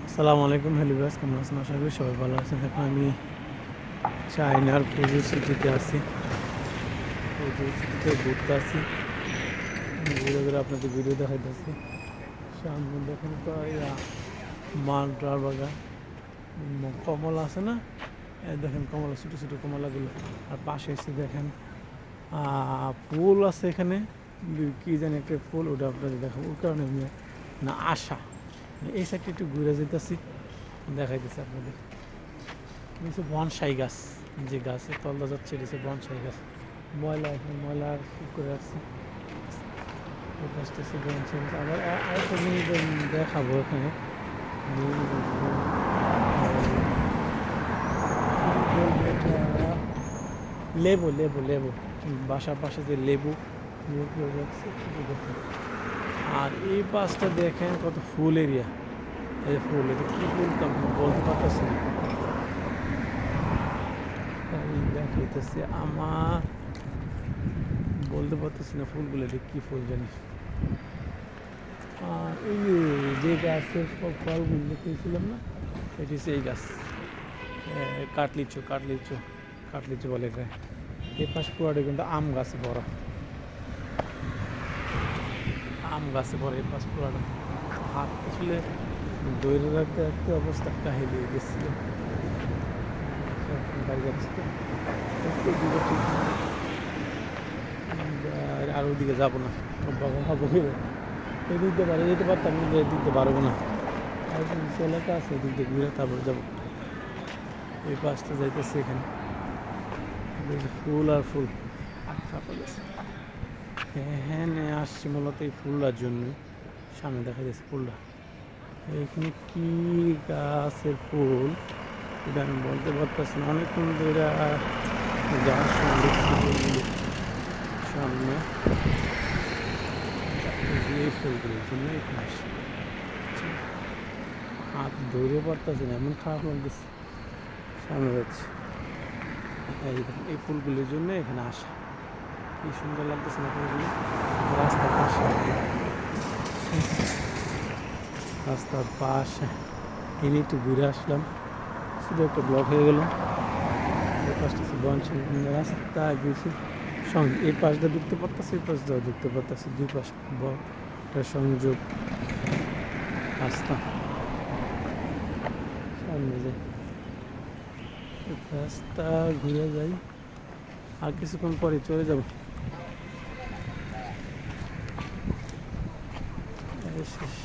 আসসালামু আলাইকুম, hello viewers, কেমন আছেন? আশা করি সবাই ভালো আছেন। এখন আমি চায়নার ফুজু সিটিতে আছি। ফুজু সিটিতে ঘুরতে আছি, ঘুরে ঘুরে আপনাদের ভিডিও দেখাইতেছি। সামনে দেখেন তো মালটার বাগান, কমলা আছে না, এই দেখেন কমলা, ছোটো ছোটো কমলাগুলো। আর পাশে এসে দেখেন ফুল আছে এখানে, কি জানি একটা ফুল, ওটা আপনাদের দেখাবো। ওই কারণে আমি না আশা এই সাইডটা একটু ঘুরে যেতেছি, দেখাইতেছি আপনাদের। নিচে বনসাই গাছ, যে গাছের তলদা যাচ্ছে এটা হচ্ছে বনসাই গাছ। ময়লা, এখানে ময়লা আর করে রাখছে। এই গাছটা হচ্ছে বনসাই গাছ। আবার আরেকটা জিনিস দেখাবো এখানে, লেবু লেবু লেবু, বাসার পাশে যে লেবু যাচ্ছে। আর এই পাশটা দেখেন কত ফুল এরিয়া। এই ফুল, এটা কি ফুল তো বলতে পারতেছি না। দেখাইতেছে আমার, বলতে পারতেছি না ফুলগুলো, এটা কী ফুল জানি। আর এই যে গাছের সব ফলগুলো দেখেছিলাম না, এটি হচ্ছে এই গাছ, কাটলিচু কাটলিচু কাটলিচু বলে এটা। এই পাশ পুরাটা কিন্তু আম গাছে বড়, আম গাছে বড় এই পাশ পুরাটা। হাত আসলে দৈরে রাখতে রাখতে অবস্থা কাহিল হয়ে গেছিল। বাড়ি যাচ্ছে তো, একটু দূরে ঠিক আর ওইদিকে যাবো না, বাবা খাবো খেয়ে এদিক দিয়ে বাড়ি যেতে পারতাম, কিন্তু এদিক দিয়ে পারবো না। আর কিছু এলাকা আছে, এদিক দিয়ে ঘুরে তারপর যাবো। এই পাশটা যাইতেছে, এখানে ফুল আর ফুল খাপা গেছে। হ্যাঁ আসছি মূলত এই ফুলটার জন্য। সামনে দেখা যাচ্ছে ফুলটা, এখানে কি গাছের ফুল এটা আমি বলতে পারতেছি না। অনেকক্ষণ ধরে যাওয়ার সঙ্গে সামনে এই ফুলগুলোর জন্য এখানে আসি। হাত ধরে পারতেছি না, এমন খারাপ লাগতেছে। সামনে যাচ্ছে, এই ফুলগুলির জন্য এখানে আসা। কি সুন্দর লাগতেছে না ফুলগুলি। রাস্তার পাশে, রাস্তার পাশে এনে একটু ঘুরে আসলাম, শুধু একটা ব্লক হয়ে গেল। এই পাশটা রাস্তা গেছি, এই পাশটা ঢুকতে পারতেছি, এই পাশটা ঢুকতে পারতেছি, দুই পাশ একটা সংযোগ রাস্তা। সামনে যাই, রাস্তা ঘুরে যাই, আর কিছুক্ষণ পরে চলে যাব। শেষ